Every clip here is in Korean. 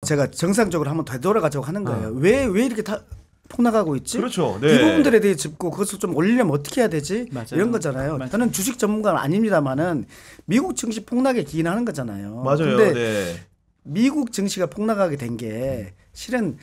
제가 정상적으로 한번 되돌아가자고 하는 거예요. 왜 이렇게 다 폭락하고 있지? 그렇죠. 이 부분들에 대해 짚고 그것을 좀 올리려면 어떻게 해야 되지? 맞아요. 이런 거잖아요. 맞아요. 저는 주식 전문가는 아닙니다만은 미국 증시 폭락에 기인하는 거잖아요. 맞아요. 근데 미국 증시가 폭락하게 된 게 실은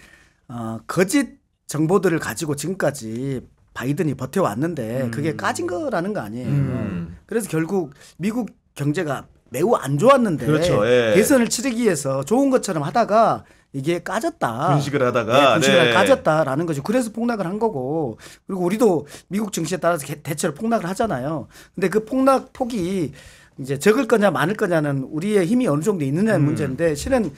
거짓 정보들을 가지고 지금까지 바이든이 버텨왔는데 그게 까진 거라는 거 아니에요. 그래서 결국 미국 경제가 매우 안 좋았는데 그렇죠. 대선을 치르기 위해서 좋은 것처럼 하다가 이게 까졌다. 분식을 하다가 분식을 까졌다라는 거죠. 그래서 폭락을 한 거고 그리고 우리도 미국 증시에 따라서 대체로 폭락을 하잖아요. 근데 그 폭락 폭이 이제 적을 거냐 많을 거냐는 우리의 힘이 어느 정도 있느냐의 문제인데 실은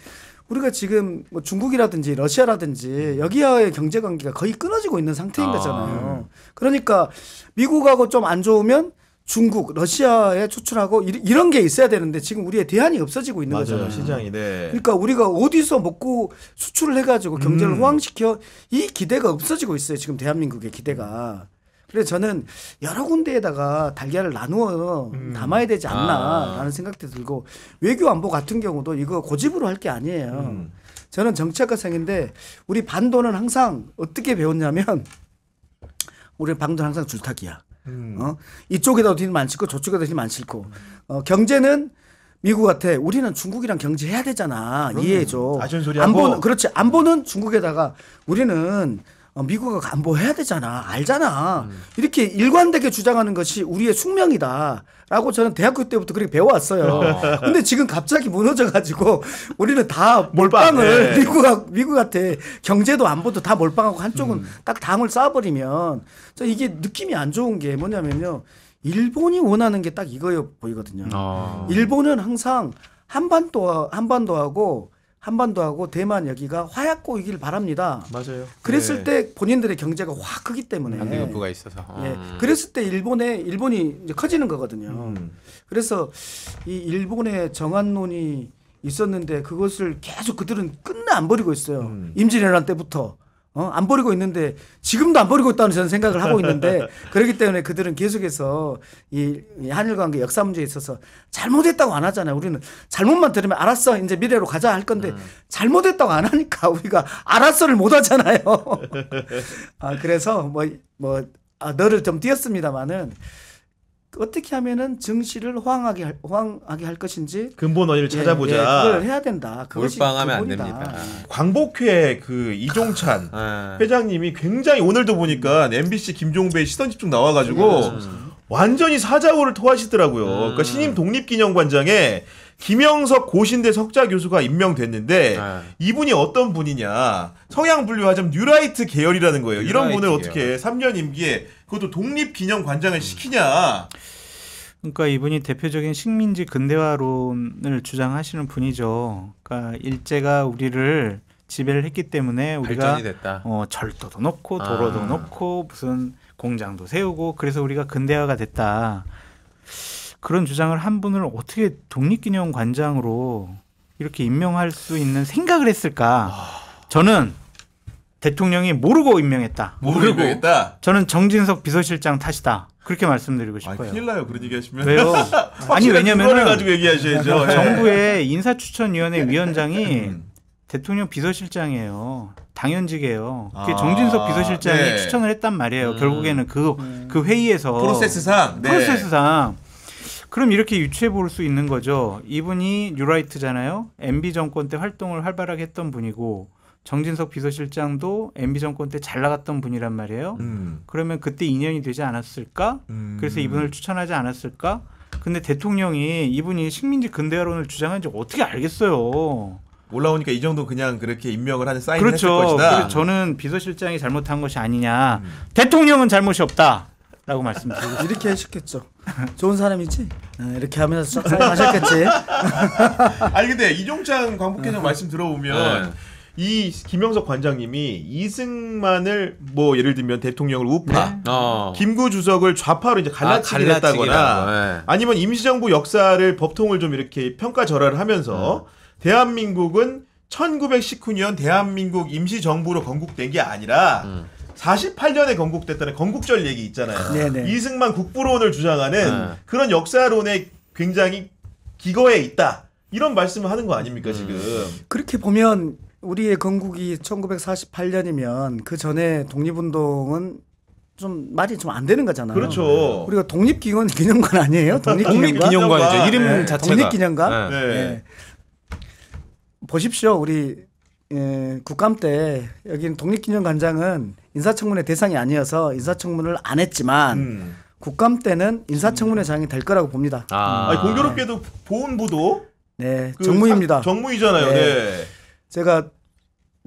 우리가 지금 뭐 중국이라든지 러시아라든지 여기와의 경제 관계가 거의 끊어지고 있는 상태인 거잖아요. 그러니까 미국하고 좀 안 좋으면 중국, 러시아에 수출하고 이런 게 있어야 되는데 지금 우리의 대안이 없어지고 있는 거잖아요. 시장이. 그러니까 우리가 어디서 먹고 수출을 해가지고 경제를 호황시켜 이 기대가 없어지고 있어요. 지금 대한민국의 기대가. 그래서 저는 여러 군데에다가 달걀을 나누어 담아야 되지 않나라는 생각도 들고 외교 안보 같은 경우도 이거 고집으로 할 게 아니에요. 저는 정치학과생인데 우리 반도는 항상 어떻게 배웠냐면 우리 반도는 항상 줄타기야. 이쪽에다 힘 안 싣고 저쪽에다 힘 안 싣고 경제는 미국한테 우리는 중국이랑 경제해야 되잖아. 이해해줘. 아쉬운 소리 하고. 안보는 그렇지. 안보는 중국에다가 우리는 미국하고 안보해야 되잖아. 알잖아. 이렇게 일관되게 주장하는 것이 우리의 숙명이다라고 저는 대학교 때부터 그렇게 배워왔어요. 근데 지금 갑자기 무너져가지고 우리는 다 몰빵을 미국한테 경제도 안보도 다 몰빵하고 한쪽은 딱 당을 쌓아버리면 이게 느낌이 안 좋은 게 뭐냐면요. 일본이 원하는 게 딱 이거요 보이거든요. 일본은 항상 한반도하고 대만 여기가 화약 고이길 바랍니다. 맞아요. 그랬을 때 본인들의 경제가 확 크기 때문에 반대급부가 있어서. 그랬을 때 일본이 이제 커지는 거거든요. 그래서 이 일본의 정한론이 있었는데 그것을 계속 그들은 끝내 안 버리고 있어요. 임진왜란 때부터. 안 버리고 있는데 지금도 안 버리고 있다는 저는 생각을 하고 있는데 그렇기 때문에 그들은 계속해서 이 한일 관계 역사 문제에 있어서 잘못했다고 안 하잖아요. 우리는 잘못만 들으면 알았어 이제 미래로 가자 할 건데 잘못했다고 안 하니까 우리가 알았어를 못 하잖아요. 그래서 너를 좀 띄었습니다마는 어떻게 하면은 증시를 호황하게 할 것인지 근본 원인을 찾아보자. 그걸 해야 된다. 몰빵하면 안 됩니다. 광복회 그 이종찬 회장님이 굉장히 오늘도 보니까 MBC 김종배의 시선집중 나와가지고 완전히 사자호를 토하시더라고요. 그러니까 신임 독립기념관장에 김영석 고신대 석좌 교수가 임명됐는데 이분이 어떤 분이냐. 성향 분류하자면 뉴라이트 계열이라는 거예요. 이런 분을 어떻게 3년 임기에 그것도 독립기념관장을 시키냐. 그러니까 이분이 대표적인 식민지 근대화론을 주장하시는 분이죠. 그러니까 일제가 우리를 지배를 했기 때문에 우리가 절도도 놓고 도로도 놓고 무슨 공장도 세우고 그래서 우리가 근대화가 됐다. 그런 주장을 한 분을 어떻게 독립기념관장으로 이렇게 임명할 수 있는 생각을 했을까? 저는 대통령이 모르고 임명했다. 저는 정진석 비서실장 탓이다. 그렇게 말씀드리고 싶어요. 큰일 나요. 그런 얘기 하시면. 왜요? 아니 왜냐면은 가지고 얘기하셔야죠. 정부의 인사추천위원회 위원장이 대통령 비서실장이에요. 당연직이에요. 그게 정진석 비서실장이 추천을 했단 말이에요. 결국에는 그 회의에서 프로세스상. 그럼 이렇게 유추해 볼 수 있는 거죠. 이분이 뉴라이트잖아요. MB 정권 때 활동을 활발하게 했던 분이고 정진석 비서실장도 MB 정권 때 잘 나갔던 분이란 말이에요. 그러면 그때 인연이 되지 않았을까? 그래서 이분을 추천하지 않았을까? 근데 대통령이 이분이 식민지 근대화론을 주장한지 어떻게 알겠어요. 올라오니까 이 정도 그냥 그렇게 임명을 하는 사인을 했을 그렇죠. 것이다. 그래서 저는 비서실장이 잘못한 것이 아니냐. 대통령은 잘못이 없다. 라고 말씀드리고 이렇게 하셨겠죠. 좋은 사람이지? 이렇게 하면서 하셨겠지. 아니 근데 이종찬 광복회장 말씀 들어보면 이 김영석 관장님이 이승만을 뭐 예를 들면 대통령을 우파, 김구 주석을 좌파로 이제 갈라치기를 했다거나 아니면 임시정부 역사를 법통을 좀 이렇게 평가절하를 하면서 대한민국은 1919년 대한민국 임시정부로 건국된 게 아니라 48년에 건국됐다는 건국절 얘기 있잖아요. 네네. 이승만 국부론을 주장하는 그런 역사론에 굉장히 기거해 있다. 이런 말씀을 하는 거 아닙니까 지금. 그렇게 보면 우리의 건국이 1948년이면 그 전에 독립운동은 좀 말이 좀 안 되는 거잖아요. 그렇죠. 우리가 독립기념관 아니에요? 독립기념관이죠. 이름 네. 자체가. 독립기념관. 네. 네. 보십시오. 우리 국감 때 여기는 독립기념관장은 인사청문회 대상이 아니어서 인사청문을 안 했지만 국감 때는 인사청문회장이 될 거라고 봅니다. 아니, 공교롭게도 보훈부도 네, 정무입니다. 정무이잖아요. 네. 제가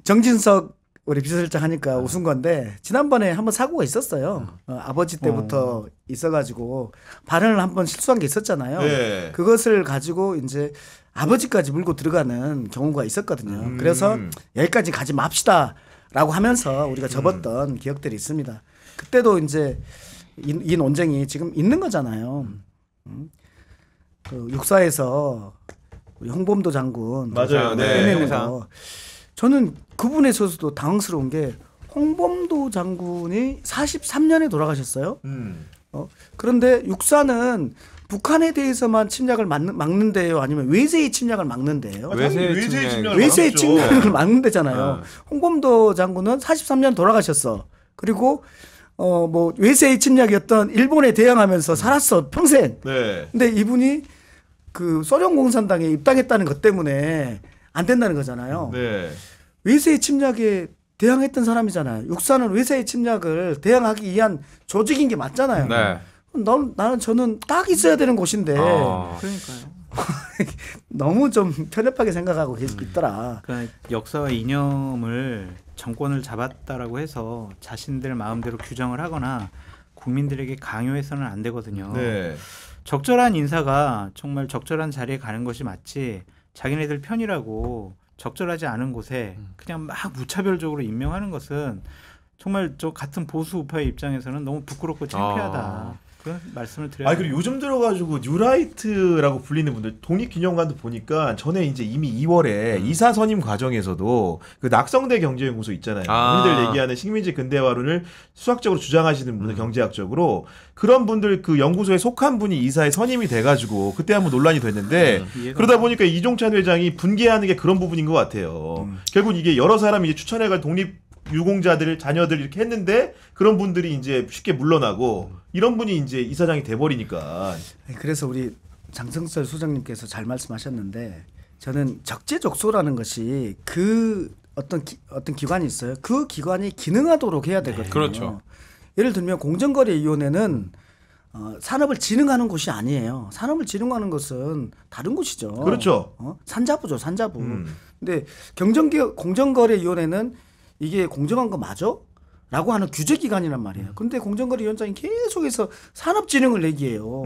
정진석 우리 비서실장 하니까 웃은 건데 지난번에 한번 사고가 있었어요. 아버지 때부터 있어가지고 발언을 한번 실수한 게 있었잖아요. 네. 그것을 가지고 이제 아버지까지 물고 들어가는 경우가 있었거든요. 그래서 여기까지 가지 맙시다라고 하면서 우리가 접었던 기억들이 있습니다. 그때도 이제 이 논쟁이 지금 있는 거잖아요. 그 육사에서 우리 홍범도 장군 맞아요. 빼내는 거. 저는 그분에 있어서도 당황스러운 게 홍범도 장군이 43년에 돌아가셨어요. 그런데 육사는 북한에 대해서만 침략을 막는데요, 아니면 외세의 침략을 막는데요? 외세의 침략을 막는 데잖아요. 홍범도 장군은 43년 돌아가셨어. 그리고 뭐 외세의 침략이었던 일본에 대항하면서 살았어 평생. 네. 근데 이분이 그 소련 공산당에 입당했다는 것 때문에 안 된다는 거잖아요. 네. 외세의 침략에 대항했던 사람이잖아요. 육사는 외세의 침략을 대항하기 위한 조직인 게 맞잖아요. 네. 저는 딱 있어야 되는 곳인데 그러니까요. 너무 좀 편협하게 생각하고 있더라. 그러니까 역사와 이념을 정권을 잡았다라고 해서 자신들 마음대로 규정을 하거나 국민들에게 강요해서는 안 되거든요. 네. 적절한 인사가 정말 적절한 자리에 가는 것이 맞지, 자기네들 편이라고 적절하지 않은 곳에 그냥 막 무차별적으로 임명하는 것은 정말 저 같은 보수 우파의 입장에서는 너무 부끄럽고 창피하다. 그런 말씀을 드려요. 그리고 요즘 들어가지고 뉴라이트라고 불리는 분들 독립기념관도 보니까 전에 이제 이미 2월에 이사 선임 과정에서도 그 낙성대 경제연구소 있잖아요. 우리들 얘기하는 식민지 근대화론을 수학적으로 주장하시는 분들, 경제학적으로 그런 분들 그 연구소에 속한 분이 이사에 선임이 돼가지고 그때 한번 논란이 됐는데 그러다 보니까 이종찬 회장이 분개하는 게 그런 부분인 것 같아요. 결국 이게 여러 사람이 이제 추천해가 독립 유공자들, 자녀들 이렇게 했는데 그런 분들이 이제 쉽게 물러나고 이런 분이 이제 이사장이 돼버리니까. 그래서 우리 장성철 소장님께서 잘 말씀하셨는데 저는 적재적소라는 것이 그 어떤 기관이 있어요. 그 기관이 기능하도록 해야 되거든요. 그렇죠. 예를 들면 공정거래위원회는 산업을 진흥하는 곳이 아니에요. 산업을 진흥하는 것은 다른 곳이죠. 그렇죠. 산자부죠, 산자부. 근데 공정거래위원회는 이게 공정한 거 맞아? 라고 하는 규제기관이란 말이에요. 근데 공정거래위원장이 계속해서 산업진흥을 얘기해요.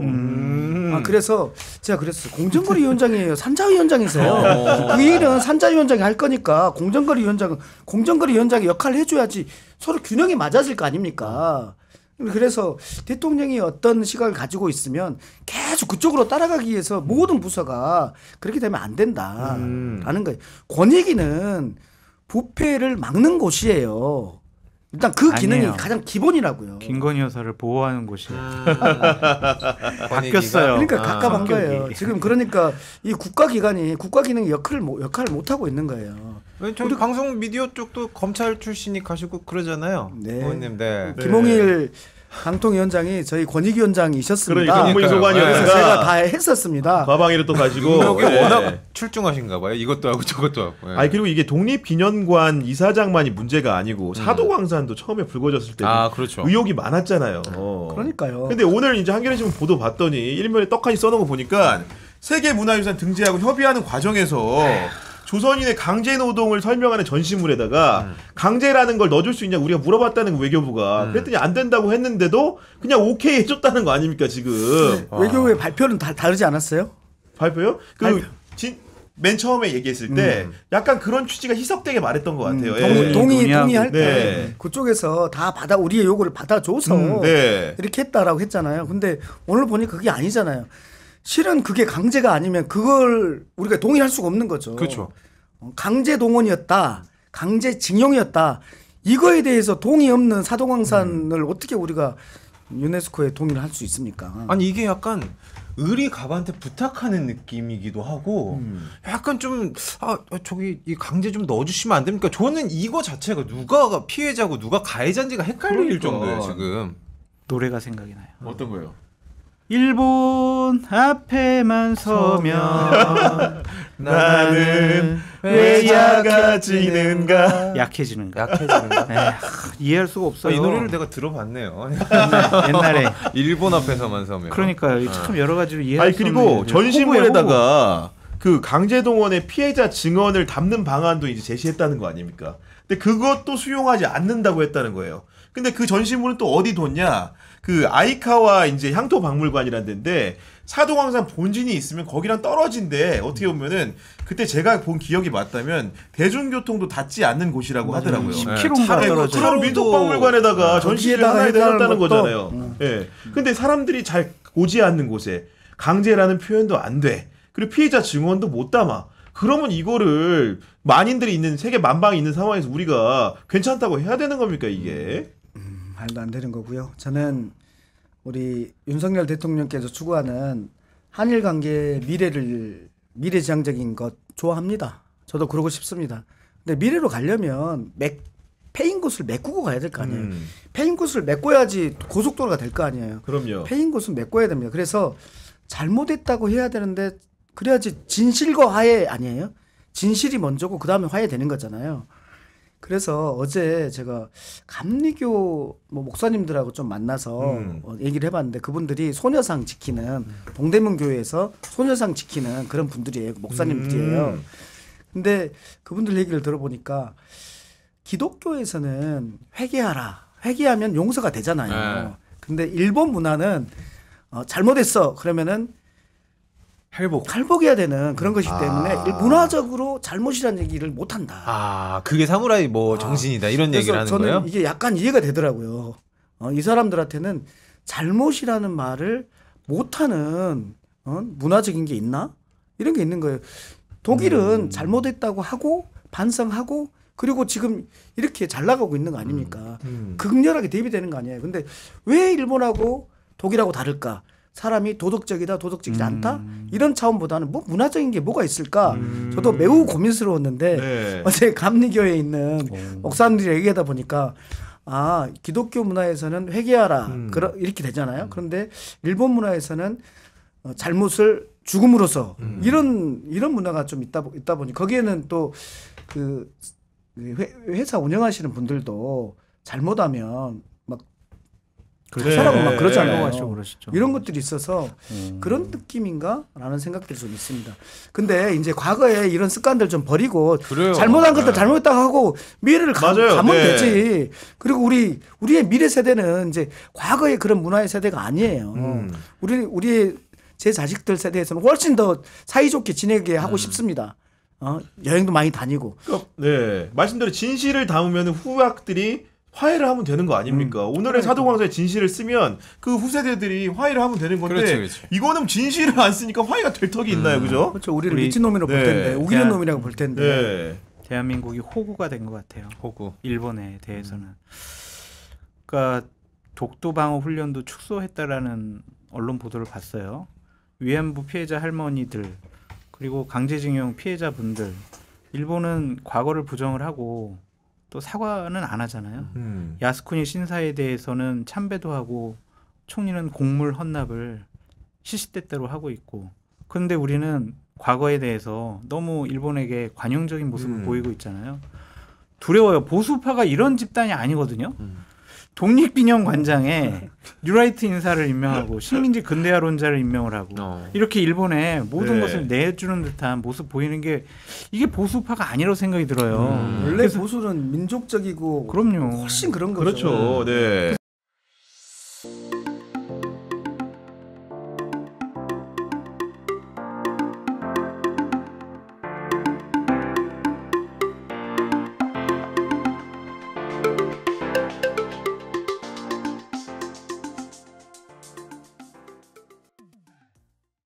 그래서 제가 그랬어요. 공정거래위원장이에요. 산자위원장이세요. 그 일은 산자위원장이 할 거니까 공정거래위원장은 공정거래위원장의 역할을 해줘야지 서로 균형이 맞아질 거 아닙니까? 그래서 대통령이 어떤 시각을 가지고 있으면 계속 그쪽으로 따라가기 위해서 모든 부서가 그렇게 되면 안 된다라는 거예요. 권익위는 부패를 막는 곳이에요. 일단 그 기능이 아니에요. 가장 기본이라고요. 김건희 여사를 보호하는 곳이 바뀌었어요. 그러니까 가깝한 거예요. 지금 그러니까 이 국가기관이 국가기능의 역할을 못 하고 있는 거예요. 저희 방송 미디어 쪽도 검찰 출신이 가시고 그러잖아요. 네. 의원님, 네. 김홍일 방통위원장이 저희 권익위원장이셨습니다. 그러니까 국무소관이었다가 그래서 제가 다 했었습니다. 과방위로 또 가지고. 여기 워낙 출중하신가 봐요. 이것도 하고 저것도 하고. 네. 그리고 이게 독립기념관 이사장만이 문제가 아니고 사도광산도 처음에 불거졌을 때 그렇죠. 의혹이 많았잖아요. 그러니까요. 근데 오늘 이제 한겨레신문 보도 봤더니 일면에 떡하니 써놓은 거 보니까 세계문화유산 등재하고 협의하는 과정에서 조선인의 강제노동을 설명하는 전시물에다가 강제라는 걸 넣어줄 수 있냐 우리가 물어봤다는 거 외교부가. 그랬더니 안 된다고 했는데도 그냥 오케이 해줬다는 거 아닙니까 지금. 외교부의 발표는 다르지 않았어요? 발표요? 맨 처음에 얘기했을 때 약간 그런 취지가 희석되게 말했던 것 같아요. 동의할 때 네. 그쪽에서 다 우리의 요구를 받아줘서 네. 이렇게 했다라고 했잖아요. 근데 오늘 보니까 그게 아니잖아요. 실은 그게 강제가 아니면 그걸 우리가 동의할 수가 없는 거죠. 그렇죠. 강제 동원이었다, 강제 징용이었다. 이거에 대해서 동의 없는 사도광산을 어떻게 우리가 유네스코에 동의를 할 수 있습니까? 아니 이게 약간 의리 갑한테 부탁하는 느낌이기도 하고 약간 좀 저기 이 강제 좀 넣어주시면 안 됩니까? 저는 이거 자체가 누가 피해자고 누가 가해자인지가 헷갈릴 정도예요 지금. 노래가 생각이 나요. 어떤 거요? 일본 앞에만 서면 나는 왜 약해지는가? 약해지는가? 이해할 수가 없어요. 이 노래를 내가 들어봤네요. 옛날에 일본 앞에서만 서면. 그러니까 참 여러 가지로 이해할 수 그리고 없는 전신문에다가 그 강제동원의 피해자 증언을 담는 방안도 이제 제시했다는 거 아닙니까? 근데 그것도 수용하지 않는다고 했다는 거예요. 근데 그 전시문은 또 어디 뒀냐? 그 아이카와 이제 향토 박물관이라는 데인데 사도광산 본진이 있으면 거기랑 떨어진데 어떻게 보면은 그때 제가 본 기억이 맞다면 대중교통도 닿지 않는 곳이라고 하더라고요. 10km가 떨어져. 그런 민속박물관에다가 전시를 하나 해놨다는 거잖아요. 예. 근데 사람들이 잘 오지 않는 곳에 강제라는 표현도 안 돼. 그리고 피해자 증언도 못 담아. 그러면 이거를 만인들이 있는 세계 만방이 있는 상황에서 우리가 괜찮다고 해야 되는 겁니까 이게? 말도 안 되는 거고요. 저는 우리 윤석열 대통령께서 추구하는 한일 관계의 미래지향적인 것 좋아합니다. 저도 그러고 싶습니다. 근데 미래로 가려면 패인 곳을 메꾸고 가야 될 거 아니에요. 패인 곳을 메꿔야지 고속도로가 될 거 아니에요. 그럼요. 패인 곳은 메꿔야 됩니다. 그래서 잘못했다고 해야 되는데 그래야지 진실과 화해 아니에요? 진실이 먼저고 그 다음에 화해 되는 거잖아요. 그래서 어제 제가 감리교 목사님들하고 좀 만나서 얘기를 해봤는데 그분들이 소녀상 지키는 동대문 교회에서 소녀상 지키는 그런 분들이에요. 목사님들이에요. 근데 그분들 얘기를 들어보니까 기독교에서는 회개하라. 회개하면 용서가 되잖아요. 근데 일본 문화는 잘못했어. 그러면은 탈복해야 되는 그런 것이기 때문에 문화적으로 잘못이라는 얘기를 못 한다. 그게 사무라이 정신이다 이런 얘기를 하는 거예요? 저는 이게 약간 이해가 되더라고요. 이 사람들한테는 잘못이라는 말을 못하는 문화적인 게 있나? 이런 게 있는 거예요. 독일은 잘못했다고 하고 반성하고 그리고 지금 이렇게 잘 나가고 있는 거 아닙니까? 극렬하게 대비되는 거 아니에요. 근데 왜 일본하고 독일하고 다를까? 사람이 도덕적이다, 도덕적이지 않다? 이런 차원보다는 뭐 문화적인 게 뭐가 있을까? 저도 매우 고민스러웠는데 어제 감리교에 있는 목사님들이 얘기하다 보니까 기독교 문화에서는 회개하라. 이렇게 되잖아요. 그런데 일본 문화에서는 잘못을 죽음으로써 이런 문화가 좀 있다 보니 거기에는 또 그 회사 운영하시는 분들도 잘못하면 가사라고 막 그러잖아요. 이런 것들이 있어서 그런 느낌인가라는 생각들이 좀 있습니다. 근데 이제 과거에 이런 습관들 좀 버리고 잘못한 것들 잘못했다고 하고 미래를 가면 되지. 그리고 우리의 미래 세대는 이제 과거의 그런 문화의 세대가 아니에요. 우리의 제 자식들 세대에서는 훨씬 더 사이좋게 지내게 하고 싶습니다. 여행도 많이 다니고. 네, 말씀대로 진실을 담으면 후학들이 화해를 하면 되는 거 아닙니까? 오늘의 사도광사의 진실을 쓰면 그 후세대들이 화해를 하면 되는 건데 그렇지. 이거는 진실을 안 쓰니까 화해가 될 턱이 있나요, 그죠? 그렇죠. 우리를 미친놈이라고 볼 텐데, 우기는 놈이라고 볼 텐데. 대한민국이 호구가 된 것 같아요. 호구. 일본에 대해서는. 그러니까 독도 방어 훈련도 축소했다라는 언론 보도를 봤어요. 위안부 피해자 할머니들 그리고 강제징용 피해자분들, 일본은 과거를 부정을 하고. 또 사과는 안 하잖아요. 야스쿠니 신사에 대해서는 참배도 하고 총리는 곡물 헌납을 시시때때로 하고 있고 그런데 우리는 과거에 대해서 너무 일본에게 관용적인 모습을 보이고 있잖아요. 두려워요. 보수파가 이런 집단이 아니거든요. 독립기념관장에 뉴라이트 인사를 임명하고 식민지 근대화론자를 임명을 하고 이렇게 일본에 모든 것을 내주는 듯한 모습 보이는 게 이게 보수파가 아니라고 생각이 들어요. 원래 보수는 민족적이고 그럼요. 훨씬 그런 거죠. 그렇죠. 네.